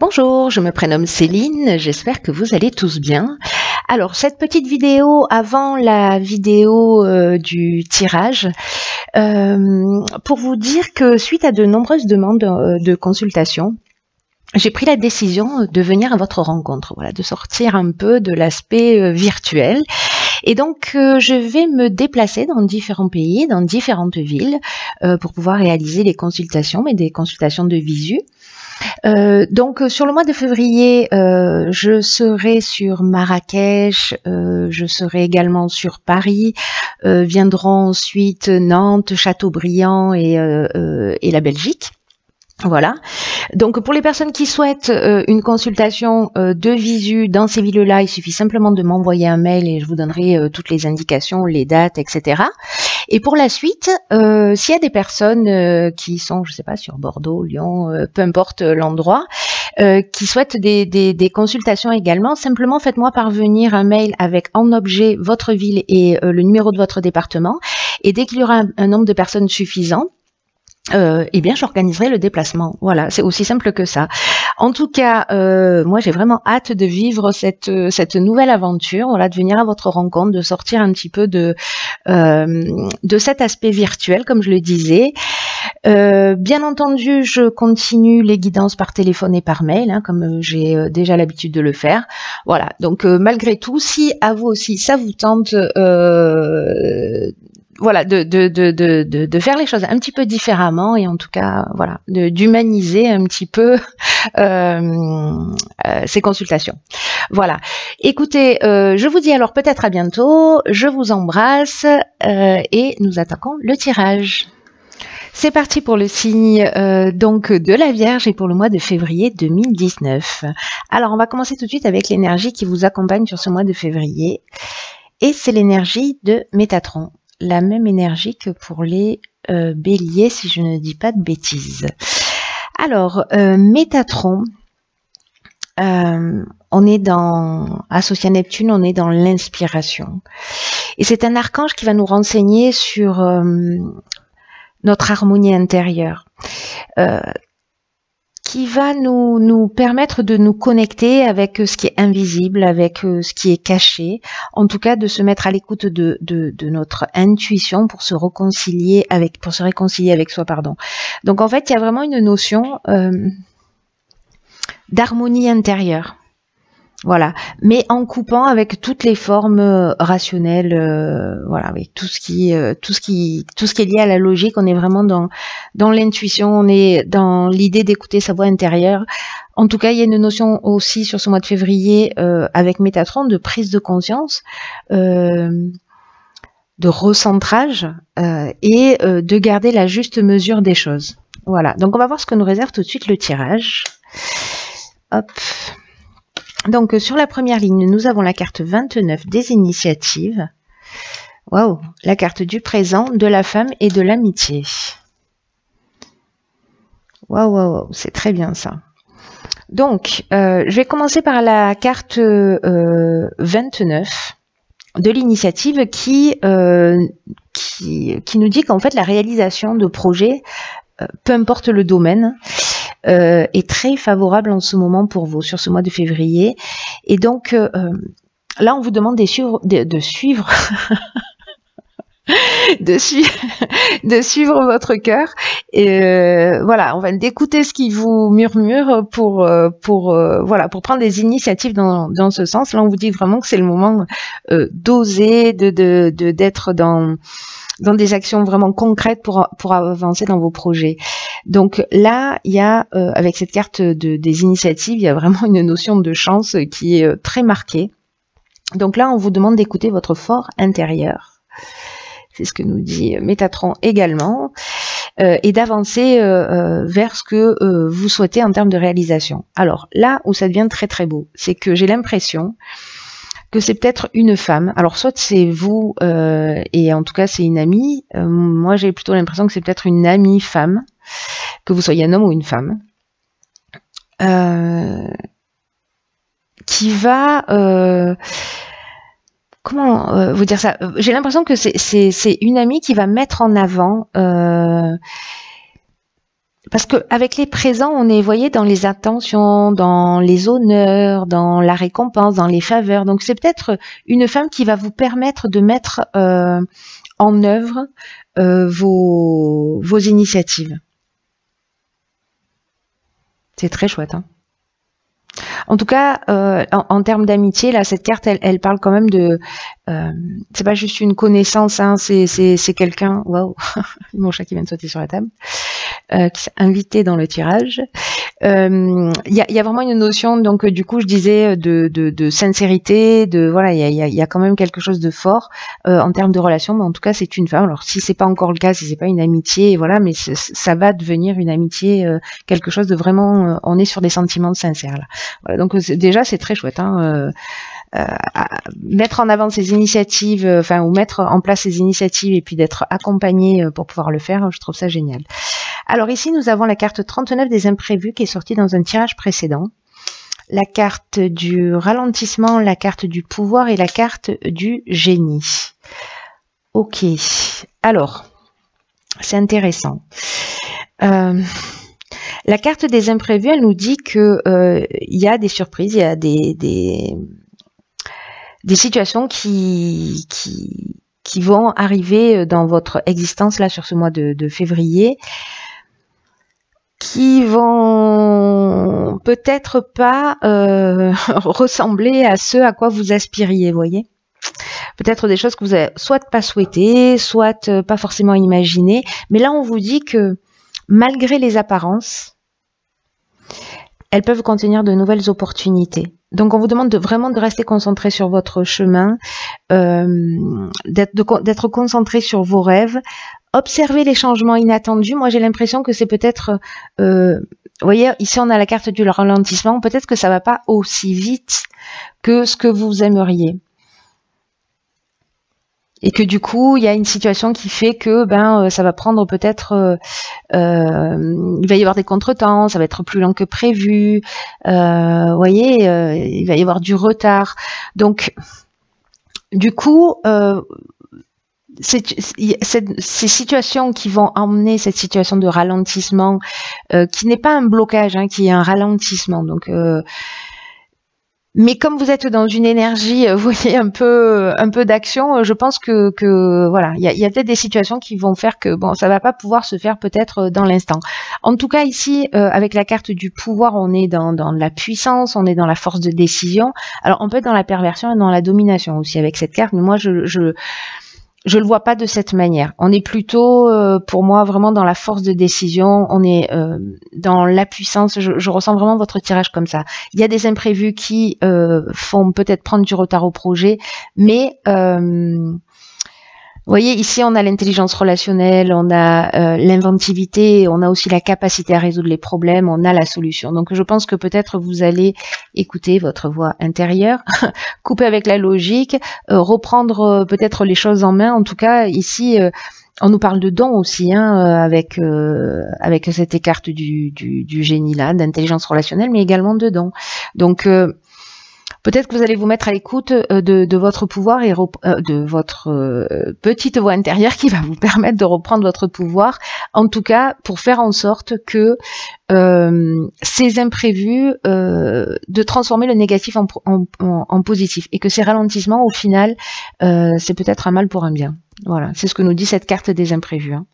Bonjour, je me prénomme Céline, j'espère que vous allez tous bien. Alors, cette petite vidéo avant la vidéo du tirage, pour vous dire que suite à de nombreuses demandes de consultation, j'ai pris la décision de venir à votre rencontre, voilà, de sortir un peu de l'aspect virtuel. Et donc, je vais me déplacer dans différents pays, dans différentes villes, pour pouvoir réaliser les consultations, mais des consultations de visu. Donc sur le mois de février, je serai sur Marrakech, je serai également sur Paris, viendront ensuite Nantes, Châteaubriand et la Belgique. Voilà. Donc pour les personnes qui souhaitent une consultation de visu dans ces villes-là, il suffit simplement de m'envoyer un mail et je vous donnerai toutes les indications, les dates, etc. Et pour la suite, s'il y a des personnes qui sont, je sais pas, sur Bordeaux, Lyon, peu importe l'endroit, qui souhaitent des consultations également, simplement faites-moi parvenir un mail avec en objet votre ville et le numéro de votre département. Et dès qu'il y aura un nombre de personnes suffisant, eh bien j'organiserai le déplacement. Voilà, c'est aussi simple que ça. En tout cas, moi j'ai vraiment hâte de vivre cette nouvelle aventure, voilà, de venir à votre rencontre, de sortir un petit peu de cet aspect virtuel, comme je le disais. Bien entendu, je continue les guidances par téléphone et par mail, hein, comme j'ai déjà l'habitude de le faire. Voilà, donc malgré tout, si à vous aussi ça vous tente, voilà, de faire les choses un petit peu différemment et en tout cas, voilà, d'humaniser un petit peu ces consultations. Voilà. Écoutez, je vous dis alors peut-être à bientôt. Je vous embrasse et nous attaquons le tirage. C'est parti pour le signe donc de la Vierge et pour le mois de février 2019. Alors, on va commencer tout de suite avec l'énergie qui vous accompagne sur ce mois de février. Et c'est l'énergie de Métatron. La même énergie que pour les béliers, si je ne dis pas de bêtises. Alors, Métatron, on est associé à Neptune, on est dans l'inspiration. Et c'est un archange qui va nous renseigner sur notre harmonie intérieure, qui va nous permettre de nous connecter avec ce qui est invisible, avec ce qui est caché, en tout cas de se mettre à l'écoute de notre intuition pour se réconcilier avec soi, pardon. Donc en fait, il y a vraiment une notion d'harmonie intérieure. Voilà, mais en coupant avec toutes les formes rationnelles, voilà, avec tout ce qui est lié à la logique. On est vraiment dans l'intuition, on est dans l'idée d'écouter sa voix intérieure. En tout cas, il y a une notion aussi sur ce mois de février avec Métatron de prise de conscience, de recentrage et de garder la juste mesure des choses. Voilà, donc on va voir ce que nous réserve tout de suite le tirage. Hop. Donc, sur la première ligne, nous avons la carte 29 des initiatives. Waouh, la carte du présent, de la femme et de l'amitié. Waouh, waouh, waouh, c'est très bien ça. Donc, je vais commencer par la carte 29 de l'initiative qui nous dit qu'en fait, la réalisation de projets, peu importe le domaine, est très favorable en ce moment pour vous, sur ce mois de février. Et donc, là, on vous demande de suivre de suivre votre cœur. Et voilà, on va d'écouter ce qui vous murmure pour prendre des initiatives dans ce sens. Là, on vous dit vraiment que c'est le moment d'oser, d'être dans des actions vraiment concrètes pour avancer dans vos projets. Donc là, il y a, avec cette carte des initiatives, il y a vraiment une notion de chance qui est très marquée. Donc là, on vous demande d'écouter votre fort intérieur. C'est ce que nous dit Métatron également. Et d'avancer vers ce que vous souhaitez en termes de réalisation. Alors là où ça devient très très beau, c'est que j'ai l'impression que c'est peut-être une femme. Alors soit c'est vous et en tout cas c'est une amie. Moi j'ai plutôt l'impression que c'est peut-être une amie femme, que vous soyez un homme ou une femme, qui va comment vous dire ça, j'ai l'impression que c'est une amie qui va mettre en avant parce que avec les présents, on est, vous voyez, dans les attentions, dans les honneurs, dans la récompense, dans les faveurs. Donc c'est peut-être une femme qui va vous permettre de mettre en œuvre vos initiatives. C'est très chouette, hein. En tout cas, en termes d'amitié, là, cette carte, elle parle quand même de... c'est pas juste une connaissance, hein, c'est quelqu'un... Waouh, mon chat qui vient de sauter sur la table, qui s'est invité dans le tirage. Il y a vraiment une notion, donc du coup, je disais, de sincérité, voilà, il y a quand même quelque chose de fort en termes de relation, mais en tout cas, c'est une femme. Alors, si c'est pas encore le cas, si c'est pas une amitié, voilà, mais ça va devenir une amitié, quelque chose de vraiment... on est sur des sentiments sincères, là. Voilà, donc déjà, c'est très chouette, hein, mettre en avant ces initiatives, ou mettre en place ces initiatives et puis d'être accompagné pour pouvoir le faire, je trouve ça génial. Alors ici, nous avons la carte 39 des imprévus qui est sortie dans un tirage précédent. La carte du ralentissement, la carte du pouvoir et la carte du génie. Ok, alors, c'est intéressant. La carte des imprévus, elle nous dit que y a des surprises, il y a des situations qui vont arriver dans votre existence là sur ce mois de février, qui vont peut-être pas ressembler à ce à quoi vous aspiriez, vous voyez. Peut-être des choses que vous avez soit pas souhaité, soit pas forcément imaginé, mais là on vous dit que malgré les apparences, elles peuvent contenir de nouvelles opportunités. Donc on vous demande vraiment de rester concentré sur votre chemin, d'être concentré sur vos rêves, observer les changements inattendus. Moi j'ai l'impression que c'est peut-être, vous voyez, ici on a la carte du ralentissement, peut-être que ça va pas aussi vite que ce que vous aimeriez. Et que du coup, il y a une situation qui fait que ça va prendre peut-être, il va y avoir des contretemps, ça va être plus lent que prévu, vous voyez, il va y avoir du retard. Donc, du coup, ces situations qui vont emmener cette situation de ralentissement, qui n'est pas un blocage, hein, qui est un ralentissement. Donc, mais comme vous êtes dans une énergie, vous voyez, un peu d'action, je pense que voilà, il y a peut-être des situations qui vont faire que bon, ça va pas pouvoir se faire peut-être dans l'instant. En tout cas, ici, avec la carte du pouvoir, on est dans la puissance, on est dans la force de décision. Alors, on peut être dans la perversion et dans la domination aussi avec cette carte, mais moi, je le vois pas de cette manière. On est plutôt, pour moi, vraiment dans la force de décision. On est dans la puissance. Je ressens vraiment votre tirage comme ça. Il y a des imprévus qui font peut-être prendre du retard au projet, mais vous voyez, ici, on a l'intelligence relationnelle, on a l'inventivité, on a aussi la capacité à résoudre les problèmes, on a la solution. Donc, je pense que peut-être vous allez écouter votre voix intérieure, couper avec la logique, reprendre peut-être les choses en main. En tout cas, ici, on nous parle de dons aussi, hein, avec cette carte du génie là, d'intelligence relationnelle, mais également de dons. Donc, peut-être que vous allez vous mettre à l'écoute de votre pouvoir et de votre petite voix intérieure qui va vous permettre de reprendre votre pouvoir, en tout cas pour faire en sorte que ces imprévus, de transformer le négatif en positif, et que ces ralentissements, au final, c'est peut-être un mal pour un bien. Voilà, c'est ce que nous dit cette carte des imprévus, hein,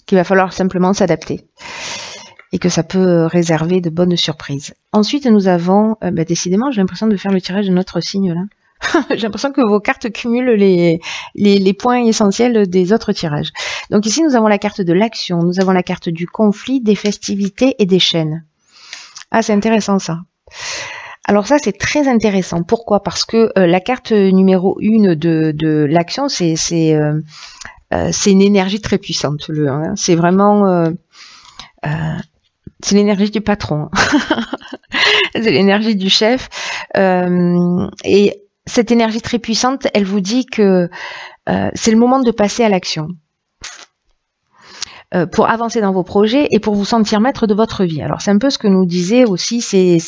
qu'il va falloir simplement s'adapter. Et que ça peut réserver de bonnes surprises. Ensuite, nous avons, décidément, j'ai l'impression de faire le tirage de notre signe là. J'ai l'impression que vos cartes cumulent les points essentiels des autres tirages. Donc ici, nous avons la carte de l'action, nous avons la carte du conflit, des festivités et des chaînes. Ah, c'est intéressant ça. Alors ça, c'est très intéressant. Pourquoi? Parce que la carte numéro 1 de l'action, c'est une énergie très puissante. Hein. C'est vraiment... c'est l'énergie du patron, c'est l'énergie du chef, et cette énergie très puissante, elle vous dit que c'est le moment de passer à l'action pour avancer dans vos projets et pour vous sentir maître de votre vie. Alors c'est un peu ce que nous disaient aussi ces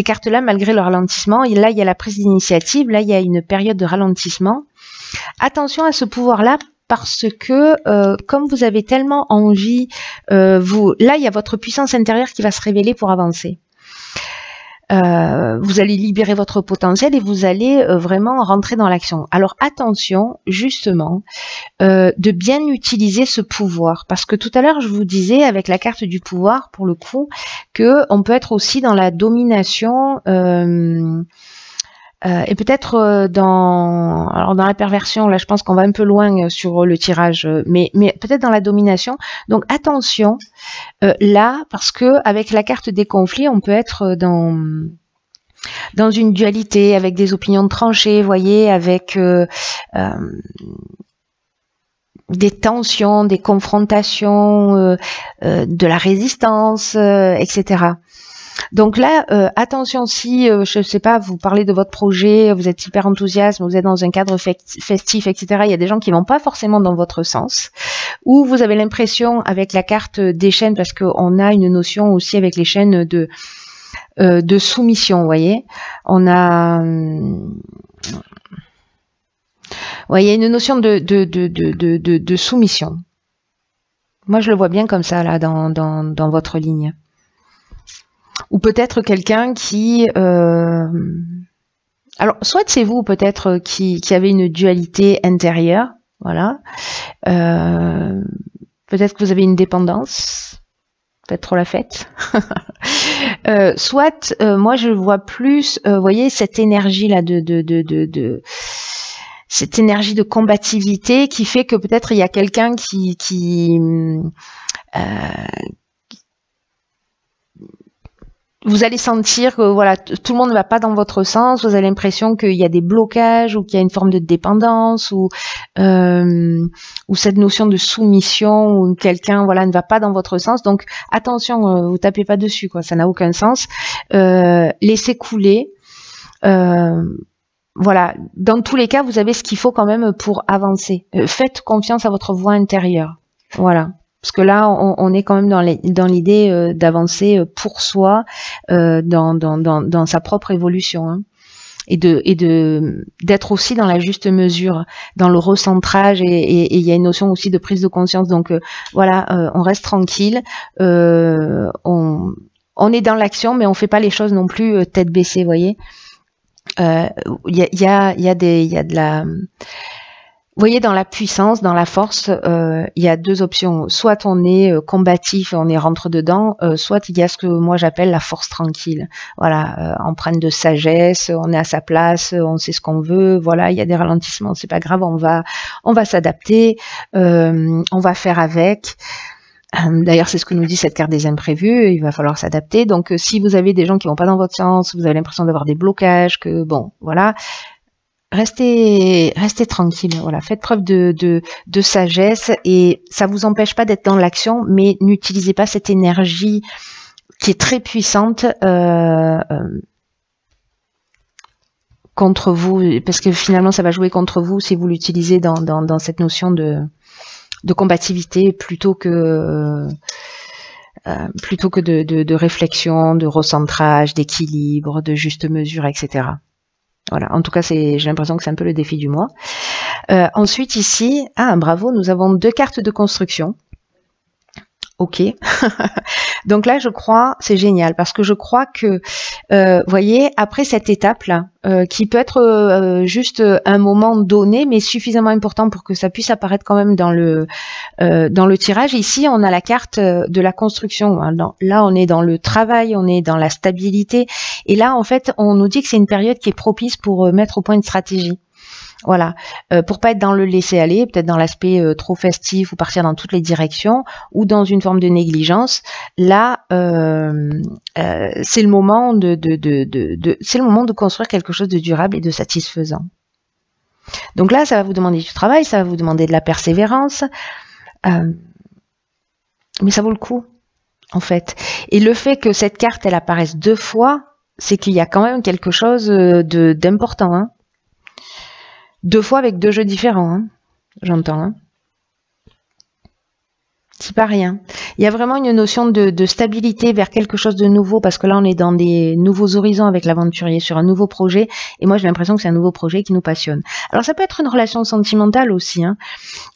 cartes-là, malgré le ralentissement. Et là, il y a la prise d'initiative, là, il y a une période de ralentissement. Attention à ce pouvoir-là, parce que comme vous avez tellement envie, là il y a votre puissance intérieure qui va se révéler pour avancer. Vous allez libérer votre potentiel et vous allez vraiment rentrer dans l'action. Alors attention justement de bien utiliser ce pouvoir, parce que tout à l'heure je vous disais avec la carte du pouvoir pour le coup que on peut être aussi dans la domination et peut-être dans la perversion. Là je pense qu'on va un peu loin sur le tirage, mais peut-être dans la domination. Donc attention là, parce que avec la carte des conflits on peut être dans une dualité avec des opinions tranchées, vous voyez, avec des tensions, des confrontations, de la résistance, etc. Donc là, attention, si, je sais pas, vous parlez de votre projet, vous êtes hyper enthousiaste, vous êtes dans un cadre festif, etc. Il y a des gens qui vont pas forcément dans votre sens, ou vous avez l'impression avec la carte des chaînes, parce qu'on a une notion aussi avec les chaînes de soumission, vous voyez. On a... Ouais, il y a une notion de soumission. Moi, je le vois bien comme ça, là, dans votre ligne. Ou peut-être quelqu'un qui... Alors, soit c'est vous, peut-être, qui avez une dualité intérieure, voilà. Peut-être que vous avez une dépendance, peut-être trop la fête. Soit, moi, je vois plus, vous voyez, cette énergie-là cette énergie de combativité qui fait que peut-être il y a quelqu'un qui vous allez sentir que voilà, tout le monde ne va pas dans votre sens, vous avez l'impression qu'il y a des blocages ou qu'il y a une forme de dépendance ou cette notion de soumission où quelqu'un voilà ne va pas dans votre sens. Donc attention, vous tapez pas dessus, quoi, ça n'a aucun sens. Laissez couler. Voilà, dans tous les cas, vous avez ce qu'il faut quand même pour avancer. Faites confiance à votre voix intérieure. Voilà. Parce que là, on est quand même dans l'idée d'avancer pour soi, dans sa propre évolution, hein. Et d'être aussi dans la juste mesure, dans le recentrage, et il y a une notion aussi de prise de conscience. Donc voilà, on reste tranquille, on est dans l'action, mais on fait pas les choses non plus tête baissée, vous voyez. Il y a de la... Vous voyez, dans la puissance, dans la force, il y a deux options. Soit on est combatif, on est rentre dedans, soit il y a ce que moi j'appelle la force tranquille. Voilà, empreinte de sagesse, on est à sa place, on sait ce qu'on veut. Voilà, il y a des ralentissements, c'est pas grave, on va s'adapter, on va faire avec. D'ailleurs, c'est ce que nous dit cette carte des imprévus, il va falloir s'adapter. Donc, si vous avez des gens qui vont pas dans votre sens, vous avez l'impression d'avoir des blocages, que bon, voilà, restez tranquille, voilà, faites preuve de sagesse et ça vous empêche pas d'être dans l'action, mais n'utilisez pas cette énergie qui est très puissante contre vous, parce que finalement ça va jouer contre vous si vous l'utilisez dans cette notion de combativité plutôt que de réflexion, de recentrage, d'équilibre, de juste mesure, etc. Voilà, en tout cas, j'ai l'impression que c'est un peu le défi du mois. Ensuite, ici, bravo, nous avons 2 cartes de construction. Ok. Donc là, je crois, c'est génial, parce que je crois que, voyez, après cette étape-là, qui peut être juste un moment donné, mais suffisamment important pour que ça puisse apparaître quand même dans le tirage. Ici, on a la carte de la construction. Là, on est dans le travail, on est dans la stabilité. Et là, en fait, on nous dit que c'est une période qui est propice pour mettre au point une stratégie. Voilà, pour pas être dans le laisser-aller, peut-être dans l'aspect trop festif ou partir dans toutes les directions ou dans une forme de négligence. Là, c'est le moment c'est le moment de construire quelque chose de durable et de satisfaisant. Donc là, ça va vous demander du travail, ça va vous demander de la persévérance, mais ça vaut le coup, en fait. Et le fait que cette carte, elle apparaisse 2 fois, c'est qu'il y a quand même quelque chose d'important, hein. 2 fois avec 2 jeux différents, hein, j'entends. Hein. C'est pas rien. Il y a vraiment une notion de stabilité vers quelque chose de nouveau, parce que là, on est dans des nouveaux horizons avec l'aventurier, sur un nouveau projet, et moi, j'ai l'impression que c'est un nouveau projet qui nous passionne. Alors, ça peut être une relation sentimentale aussi, hein.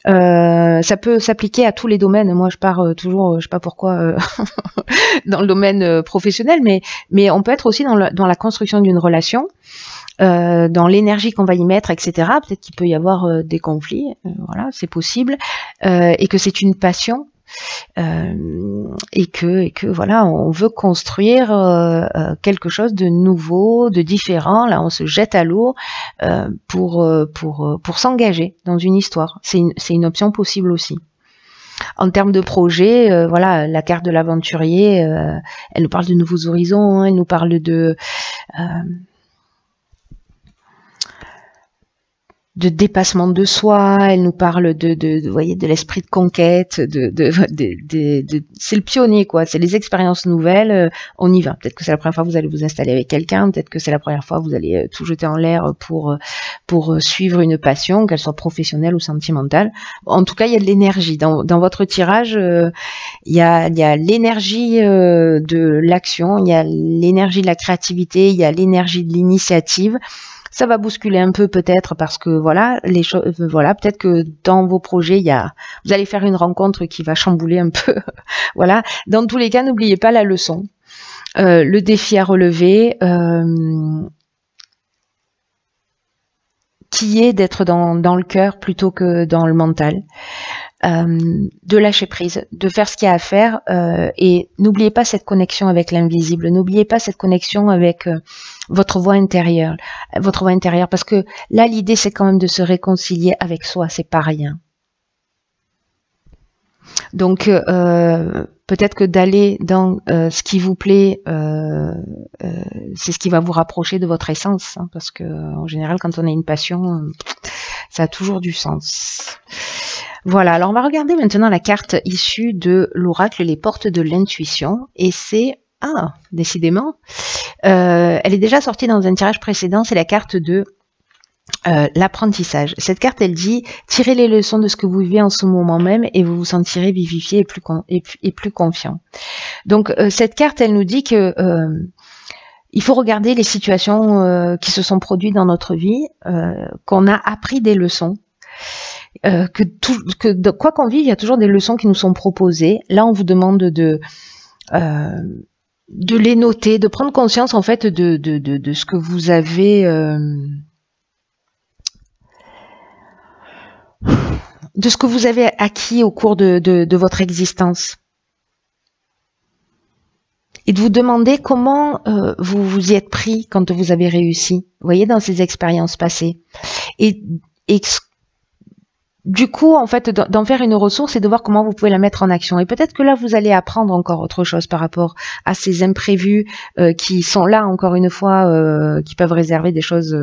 Ça peut s'appliquer à tous les domaines. Moi, je pars toujours, je sais pas pourquoi, dans le domaine professionnel, mais on peut être aussi dans la construction d'une relation, dans l'énergie qu'on va y mettre, etc. Peut-être qu'il peut y avoir des conflits, voilà, c'est possible, et que c'est une passion. Et que voilà, on veut construire quelque chose de nouveau, de différent. Là, on se jette à l'eau pour s'engager dans une histoire. C'est une option possible aussi. En termes de projet, voilà, la carte de l'aventurier, elle nous parle de nouveaux horizons, hein, elle nous parle de dépassement de soi, elle nous parle vous voyez, de l'esprit de conquête, c'est le pionnier, quoi, c'est les expériences nouvelles, on y va. Peut-être que c'est la première fois que vous allez vous installer avec quelqu'un, peut-être que c'est la première fois que vous allez tout jeter en l'air pour suivre une passion, qu'elle soit professionnelle ou sentimentale. En tout cas, il y a de l'énergie. Dans votre tirage, il y a l'énergie de l'action, il y a l'énergie de la créativité, il y a l'énergie de l'initiative. Ça va bousculer un peu peut-être parce que voilà, les choses, voilà, peut-être que dans vos projets, vous allez faire une rencontre qui va chambouler un peu. Voilà. Dans tous les cas, n'oubliez pas la leçon, le défi à relever, qui est d'être dans le cœur plutôt que dans le mental. De lâcher prise, de faire ce qu'il y a à faire, et n'oubliez pas cette connexion avec l'invisible, n'oubliez pas cette connexion avec votre voix intérieure, parce que là l'idée c'est quand même de se réconcilier avec soi, c'est pas rien. Donc peut-être que d'aller dans ce qui vous plaît, c'est ce qui va vous rapprocher de votre essence, hein, parce que en général quand on a une passion, ça a toujours du sens. Voilà, alors on va regarder maintenant la carte issue de l'oracle, les portes de l'intuition, et c'est, décidément, elle est déjà sortie dans un tirage précédent, c'est la carte de l'apprentissage. Cette carte, elle dit, tirez les leçons de ce que vous vivez en ce moment même et vous vous sentirez vivifié et plus confiant. Donc cette carte, elle nous dit que il faut regarder les situations qui se sont produites dans notre vie, qu'on a appris des leçons, quoi qu'on vive, il y a toujours des leçons qui nous sont proposées. Là, on vous demande de les noter, de prendre conscience en fait de ce que vous avez, de ce que vous avez acquis au cours de votre existence. Et de vous demander comment vous vous y êtes pris quand vous avez réussi, vous voyez, dans ces expériences passées. Et du coup, en fait, d'en faire une ressource et de voir comment vous pouvez la mettre en action. Et peut-être que là, vous allez apprendre encore autre chose par rapport à ces imprévus qui sont là, encore une fois, qui peuvent réserver des choses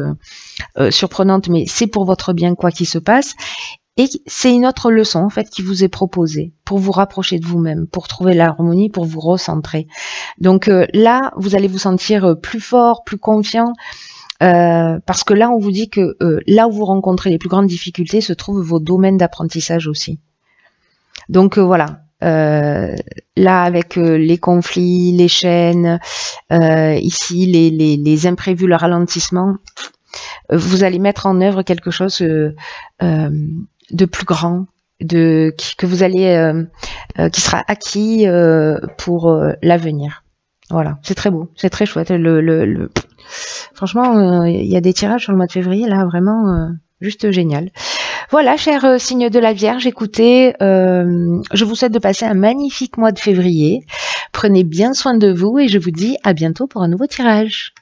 surprenantes, mais c'est pour votre bien quoi qu'il se passe. Et c'est une autre leçon, en fait, qui vous est proposée pour vous rapprocher de vous-même, pour trouver l'harmonie, pour vous recentrer. Donc là, vous allez vous sentir plus fort, plus confiant, parce que là, on vous dit que là où vous rencontrez les plus grandes difficultés se trouvent vos domaines d'apprentissage aussi. Donc voilà, là avec les conflits, les chaînes, ici les imprévus, le ralentissement, vous allez mettre en œuvre quelque chose de plus grand, que vous allez, qui sera acquis pour l'avenir. Voilà, c'est très beau, c'est très chouette. Franchement, il y a des tirages sur le mois de février, là, vraiment juste génial. Voilà, chers signes de la Vierge, écoutez, je vous souhaite de passer un magnifique mois de février. Prenez bien soin de vous et je vous dis à bientôt pour un nouveau tirage.